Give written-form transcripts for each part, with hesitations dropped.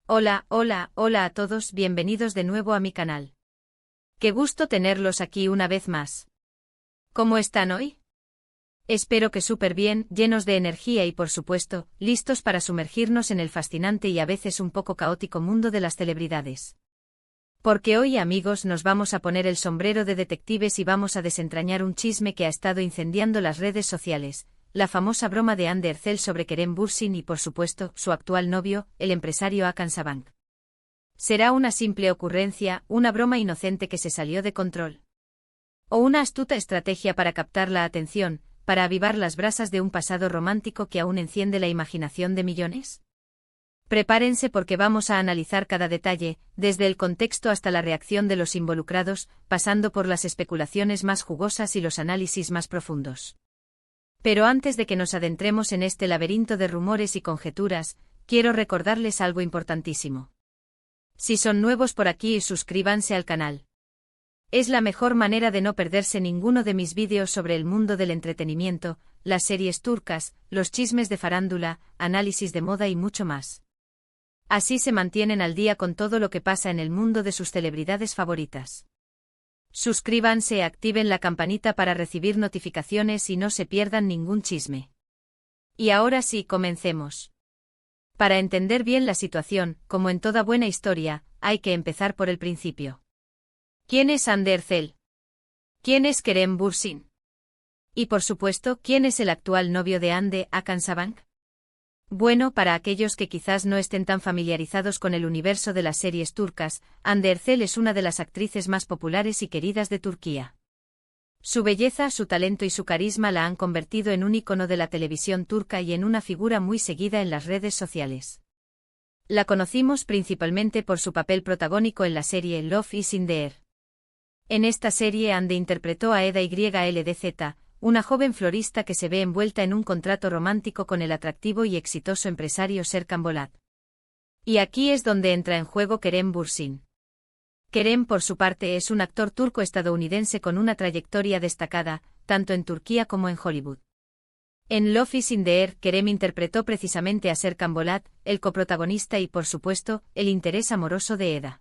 Hola, hola, hola a todos, bienvenidos de nuevo a mi canal. Qué gusto tenerlos aquí una vez más. ¿Cómo están hoy? Espero que súper bien, llenos de energía y por supuesto, listos para sumergirnos en el fascinante y a veces un poco caótico mundo de las celebridades. Porque hoy, amigos, nos vamos a poner el sombrero de detectives y vamos a desentrañar un chisme que ha estado incendiando las redes sociales. La famosa broma de Ander Ercel sobre Kerem Bürsin y por supuesto, su actual novio, el empresario Hakan Sabank. ¿Será una simple ocurrencia, una broma inocente que se salió de control? ¿O una astuta estrategia para captar la atención, para avivar las brasas de un pasado romántico que aún enciende la imaginación de millones? Prepárense porque vamos a analizar cada detalle, desde el contexto hasta la reacción de los involucrados, pasando por las especulaciones más jugosas y los análisis más profundos. Pero antes de que nos adentremos en este laberinto de rumores y conjeturas, quiero recordarles algo importantísimo. Si son nuevos por aquí, suscríbanse al canal. Es la mejor manera de no perderse ninguno de mis vídeos sobre el mundo del entretenimiento, las series turcas, los chismes de farándula, análisis de moda y mucho más. Así se mantienen al día con todo lo que pasa en el mundo de sus celebridades favoritas. Suscríbanse y activen la campanita para recibir notificaciones y no se pierdan ningún chisme. Y ahora sí, comencemos. Para entender bien la situación, como en toda buena historia, hay que empezar por el principio. ¿Quién es Ander Ercel? ¿Quién es Kerem Bürsin? Y por supuesto, ¿quién es el actual novio de Hande, Hakan Sabank? Bueno, para aquellos que quizás no estén tan familiarizados con el universo de las series turcas, Hande Ercel es una de las actrices más populares y queridas de Turquía. Su belleza, su talento y su carisma la han convertido en un ícono de la televisión turca y en una figura muy seguida en las redes sociales. La conocimos principalmente por su papel protagónico en la serie Love is in the Air. En esta serie Hande interpretó a Eda YLDZ, una joven florista que se ve envuelta en un contrato romántico con el atractivo y exitoso empresario Serkan Bolat. Y aquí es donde entra en juego Kerem Bürsin. Kerem, por su parte, es un actor turco-estadounidense con una trayectoria destacada, tanto en Turquía como en Hollywood. En Love is in the Air, Kerem interpretó precisamente a Serkan Bolat, el coprotagonista y, por supuesto, el interés amoroso de Eda.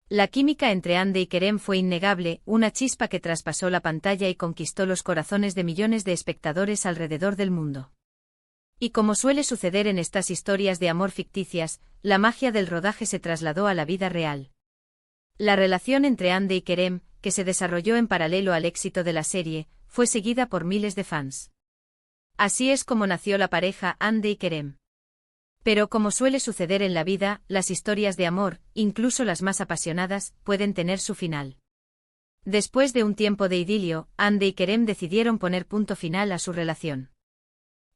La química entre Hande y Kerem fue innegable, una chispa que traspasó la pantalla y conquistó los corazones de millones de espectadores alrededor del mundo. Y como suele suceder en estas historias de amor ficticias, la magia del rodaje se trasladó a la vida real. La relación entre Hande y Kerem, que se desarrolló en paralelo al éxito de la serie, fue seguida por miles de fans. Así es como nació la pareja Hande y Kerem. Pero como suele suceder en la vida, las historias de amor, incluso las más apasionadas, pueden tener su final. Después de un tiempo de idilio, Hande y Kerem decidieron poner punto final a su relación.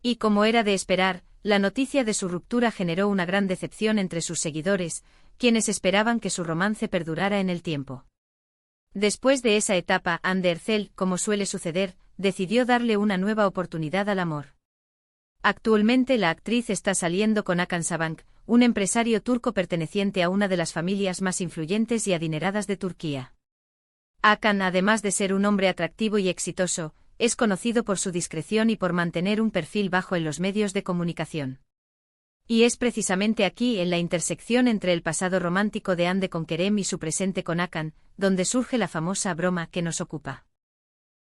Y como era de esperar, la noticia de su ruptura generó una gran decepción entre sus seguidores, quienes esperaban que su romance perdurara en el tiempo. Después de esa etapa, Hande Ercel, como suele suceder, decidió darle una nueva oportunidad al amor. Actualmente la actriz está saliendo con Hakan Sabank, un empresario turco perteneciente a una de las familias más influyentes y adineradas de Turquía. Hakan, además de ser un hombre atractivo y exitoso, es conocido por su discreción y por mantener un perfil bajo en los medios de comunicación. Y es precisamente aquí, en la intersección entre el pasado romántico de Hande con Kerem y su presente con Hakan, donde surge la famosa broma que nos ocupa.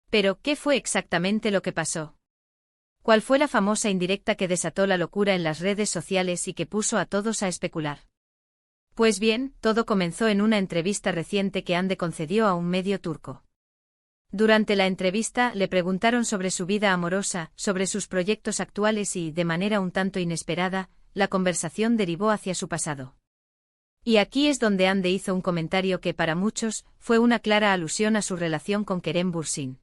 Pero, ¿qué fue exactamente lo que pasó? ¿Cuál fue la famosa indirecta que desató la locura en las redes sociales y que puso a todos a especular? Pues bien, todo comenzó en una entrevista reciente que Hande concedió a un medio turco. Durante la entrevista le preguntaron sobre su vida amorosa, sobre sus proyectos actuales y, de manera un tanto inesperada, la conversación derivó hacia su pasado. Y aquí es donde Hande hizo un comentario que para muchos fue una clara alusión a su relación con Kerem Bürsin.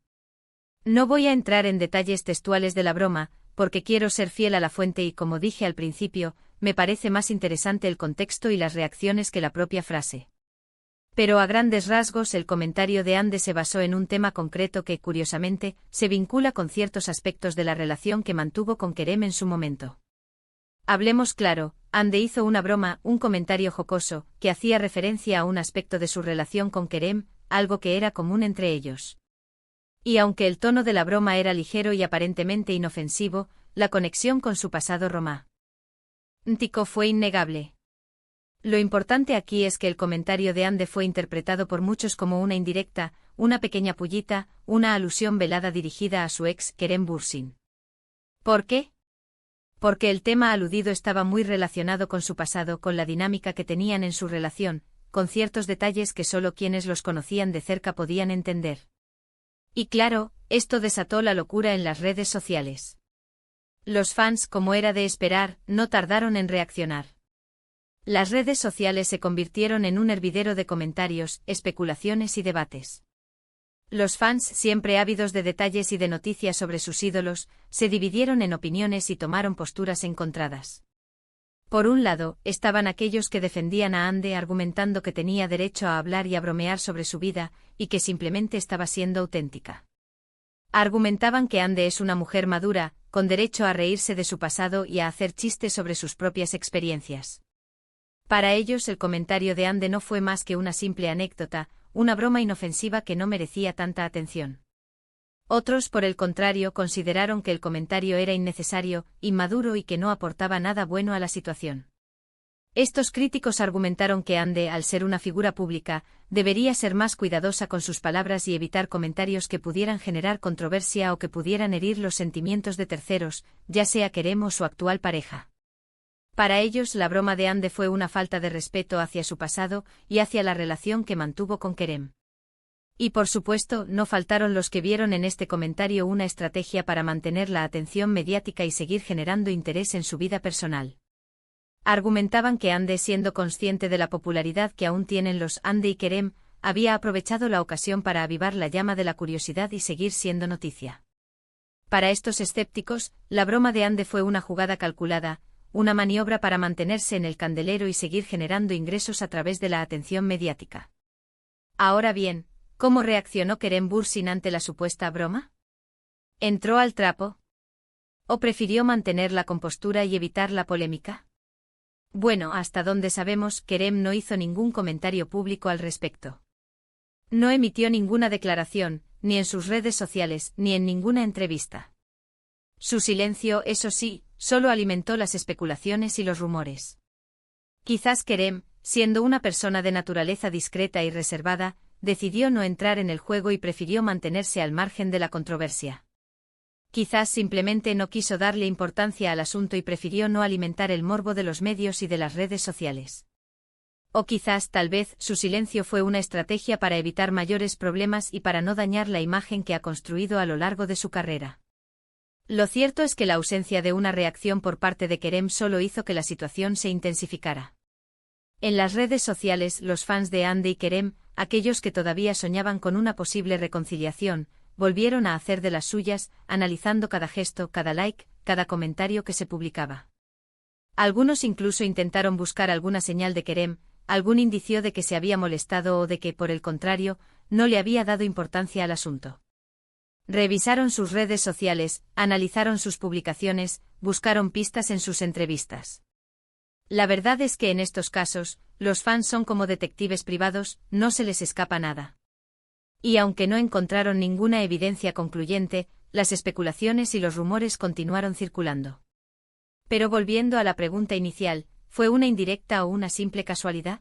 No voy a entrar en detalles textuales de la broma, porque quiero ser fiel a la fuente y como dije al principio, me parece más interesante el contexto y las reacciones que la propia frase. Pero a grandes rasgos el comentario de Hande se basó en un tema concreto que, curiosamente, se vincula con ciertos aspectos de la relación que mantuvo con Kerem en su momento. Hablemos claro, Hande hizo una broma, un comentario jocoso, que hacía referencia a un aspecto de su relación con Kerem, algo que era común entre ellos. Y aunque el tono de la broma era ligero y aparentemente inofensivo, la conexión con su pasado romántico fue innegable. Lo importante aquí es que el comentario de Ande fue interpretado por muchos como una indirecta, una pequeña pullita, una alusión velada dirigida a su ex, Kerem Bürsin. ¿Por qué? Porque el tema aludido estaba muy relacionado con su pasado, con la dinámica que tenían en su relación, con ciertos detalles que solo quienes los conocían de cerca podían entender. Y claro, esto desató la locura en las redes sociales. Los fans, como era de esperar, no tardaron en reaccionar. Las redes sociales se convirtieron en un hervidero de comentarios, especulaciones y debates. Los fans, siempre ávidos de detalles y de noticias sobre sus ídolos, se dividieron en opiniones y tomaron posturas encontradas. Por un lado, estaban aquellos que defendían a Ande argumentando que tenía derecho a hablar y a bromear sobre su vida, y que simplemente estaba siendo auténtica. Argumentaban que Ande es una mujer madura, con derecho a reírse de su pasado y a hacer chistes sobre sus propias experiencias. Para ellos el comentario de Ande no fue más que una simple anécdota, una broma inofensiva que no merecía tanta atención. Otros, por el contrario, consideraron que el comentario era innecesario, inmaduro y que no aportaba nada bueno a la situación. Estos críticos argumentaron que Ande, al ser una figura pública, debería ser más cuidadosa con sus palabras y evitar comentarios que pudieran generar controversia o que pudieran herir los sentimientos de terceros, ya sea Kerem o su actual pareja. Para ellos, la broma de Ande fue una falta de respeto hacia su pasado y hacia la relación que mantuvo con Kerem. Y por supuesto, no faltaron los que vieron en este comentario una estrategia para mantener la atención mediática y seguir generando interés en su vida personal. Argumentaban que Ande, siendo consciente de la popularidad que aún tienen los Ande y Kerem, había aprovechado la ocasión para avivar la llama de la curiosidad y seguir siendo noticia. Para estos escépticos, la broma de Ande fue una jugada calculada, una maniobra para mantenerse en el candelero y seguir generando ingresos a través de la atención mediática. Ahora bien, ¿cómo reaccionó Kerem Bürsin ante la supuesta broma? ¿Entró al trapo? ¿O prefirió mantener la compostura y evitar la polémica? Bueno, hasta donde sabemos, Kerem no hizo ningún comentario público al respecto. No emitió ninguna declaración, ni en sus redes sociales, ni en ninguna entrevista. Su silencio, eso sí, solo alimentó las especulaciones y los rumores. Quizás Kerem, siendo una persona de naturaleza discreta y reservada, decidió no entrar en el juego y prefirió mantenerse al margen de la controversia. Quizás simplemente no quiso darle importancia al asunto y prefirió no alimentar el morbo de los medios y de las redes sociales. O quizás, tal vez, su silencio fue una estrategia para evitar mayores problemas y para no dañar la imagen que ha construido a lo largo de su carrera. Lo cierto es que la ausencia de una reacción por parte de Kerem solo hizo que la situación se intensificara. En las redes sociales, los fans de Ande y Kerem, aquellos que todavía soñaban con una posible reconciliación, volvieron a hacer de las suyas, analizando cada gesto, cada like, cada comentario que se publicaba. Algunos incluso intentaron buscar alguna señal de Kerem, algún indicio de que se había molestado o de que, por el contrario, no le había dado importancia al asunto. Revisaron sus redes sociales, analizaron sus publicaciones, buscaron pistas en sus entrevistas. La verdad es que en estos casos, los fans son como detectives privados, no se les escapa nada. Y aunque no encontraron ninguna evidencia concluyente, las especulaciones y los rumores continuaron circulando. Pero volviendo a la pregunta inicial, ¿fue una indirecta o una simple casualidad?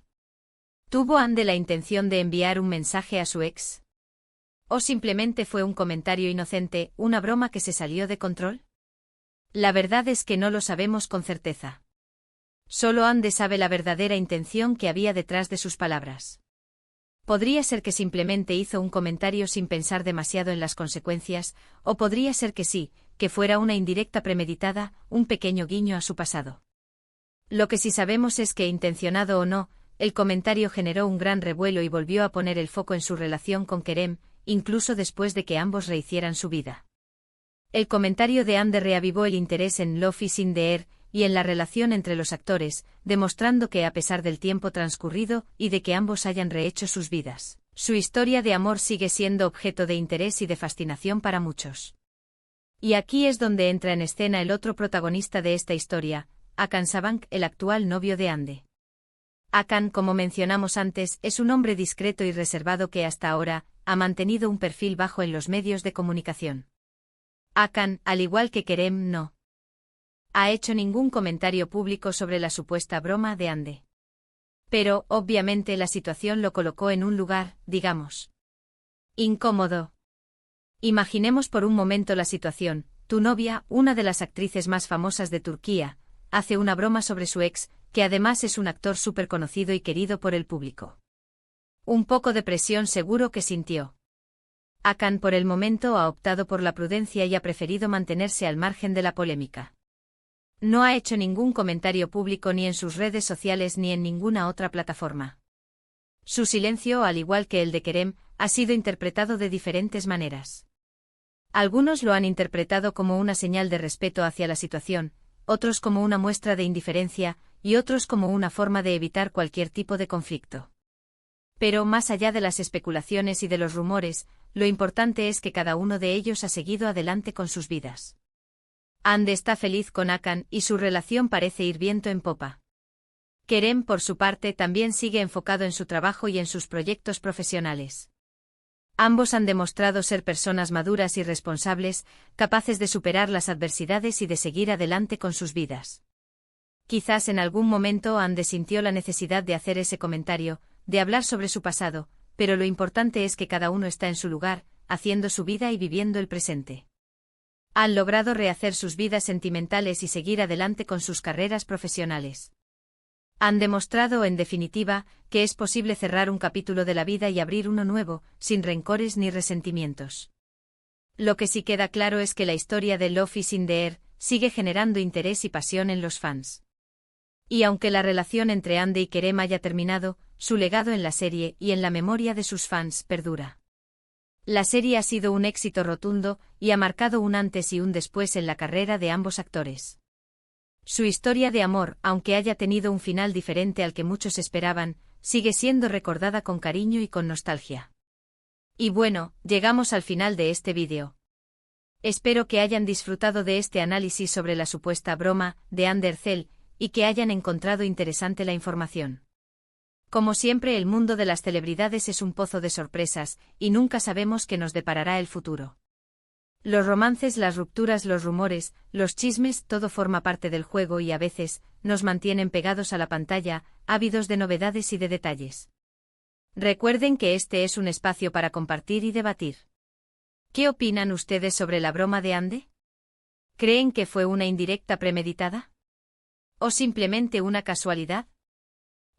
¿Tuvo Ande la intención de enviar un mensaje a su ex? ¿O simplemente fue un comentario inocente, una broma que se salió de control? La verdad es que no lo sabemos con certeza. Solo Ande sabe la verdadera intención que había detrás de sus palabras. Podría ser que simplemente hizo un comentario sin pensar demasiado en las consecuencias, o podría ser que sí, que fuera una indirecta premeditada, un pequeño guiño a su pasado. Lo que sí sabemos es que, intencionado o no, el comentario generó un gran revuelo y volvió a poner el foco en su relación con Kerem, incluso después de que ambos rehicieran su vida. El comentario de Ande reavivó el interés en Love is in the air y en la relación entre los actores, demostrando que a pesar del tiempo transcurrido y de que ambos hayan rehecho sus vidas, su historia de amor sigue siendo objeto de interés y de fascinación para muchos. Y aquí es donde entra en escena el otro protagonista de esta historia, Hakan Sabank, el actual novio de Ande. Hakan, como mencionamos antes, es un hombre discreto y reservado que hasta ahora ha mantenido un perfil bajo en los medios de comunicación. Hakan, al igual que Kerem, no ha hecho ningún comentario público sobre la supuesta broma de Ande. Pero, obviamente, la situación lo colocó en un lugar, digamos, incómodo. Imaginemos por un momento la situación: tu novia, una de las actrices más famosas de Turquía, hace una broma sobre su ex, que además es un actor súper conocido y querido por el público. Un poco de presión seguro que sintió. Hakan por el momento ha optado por la prudencia y ha preferido mantenerse al margen de la polémica. No ha hecho ningún comentario público ni en sus redes sociales ni en ninguna otra plataforma. Su silencio, al igual que el de Kerem, ha sido interpretado de diferentes maneras. Algunos lo han interpretado como una señal de respeto hacia la situación, otros como una muestra de indiferencia, y otros como una forma de evitar cualquier tipo de conflicto. Pero más allá de las especulaciones y de los rumores, lo importante es que cada uno de ellos ha seguido adelante con sus vidas. Hande está feliz con Hakan y su relación parece ir viento en popa. Kerem, por su parte, también sigue enfocado en su trabajo y en sus proyectos profesionales. Ambos han demostrado ser personas maduras y responsables, capaces de superar las adversidades y de seguir adelante con sus vidas. Quizás en algún momento Hande sintió la necesidad de hacer ese comentario, de hablar sobre su pasado, pero lo importante es que cada uno está en su lugar, haciendo su vida y viviendo el presente. Han logrado rehacer sus vidas sentimentales y seguir adelante con sus carreras profesionales. Han demostrado, en definitiva, que es posible cerrar un capítulo de la vida y abrir uno nuevo, sin rencores ni resentimientos. Lo que sí queda claro es que la historia de Love is in the Air sigue generando interés y pasión en los fans. Y aunque la relación entre Hande y Kerem haya terminado, su legado en la serie y en la memoria de sus fans perdura. La serie ha sido un éxito rotundo y ha marcado un antes y un después en la carrera de ambos actores. Su historia de amor, aunque haya tenido un final diferente al que muchos esperaban, sigue siendo recordada con cariño y con nostalgia. Y bueno, llegamos al final de este vídeo. Espero que hayan disfrutado de este análisis sobre la supuesta broma de Hande Erçel y que hayan encontrado interesante la información. Como siempre, el mundo de las celebridades es un pozo de sorpresas, y nunca sabemos qué nos deparará el futuro. Los romances, las rupturas, los rumores, los chismes, todo forma parte del juego y a veces nos mantienen pegados a la pantalla, ávidos de novedades y de detalles. Recuerden que este es un espacio para compartir y debatir. ¿Qué opinan ustedes sobre la broma de Hande? ¿Creen que fue una indirecta premeditada? ¿O simplemente una casualidad?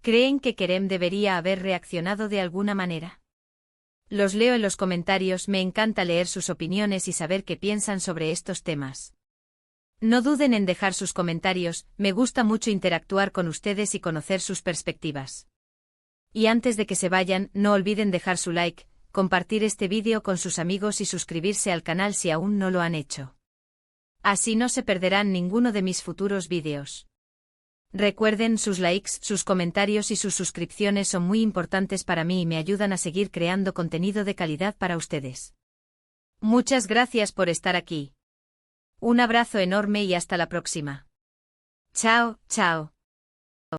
¿Creen que Kerem debería haber reaccionado de alguna manera? Los leo en los comentarios, me encanta leer sus opiniones y saber qué piensan sobre estos temas. No duden en dejar sus comentarios, me gusta mucho interactuar con ustedes y conocer sus perspectivas. Y antes de que se vayan, no olviden dejar su like, compartir este vídeo con sus amigos y suscribirse al canal si aún no lo han hecho. Así no se perderán ninguno de mis futuros vídeos. Recuerden, sus likes, sus comentarios y sus suscripciones son muy importantes para mí y me ayudan a seguir creando contenido de calidad para ustedes. Muchas gracias por estar aquí. Un abrazo enorme y hasta la próxima. Chao, chao.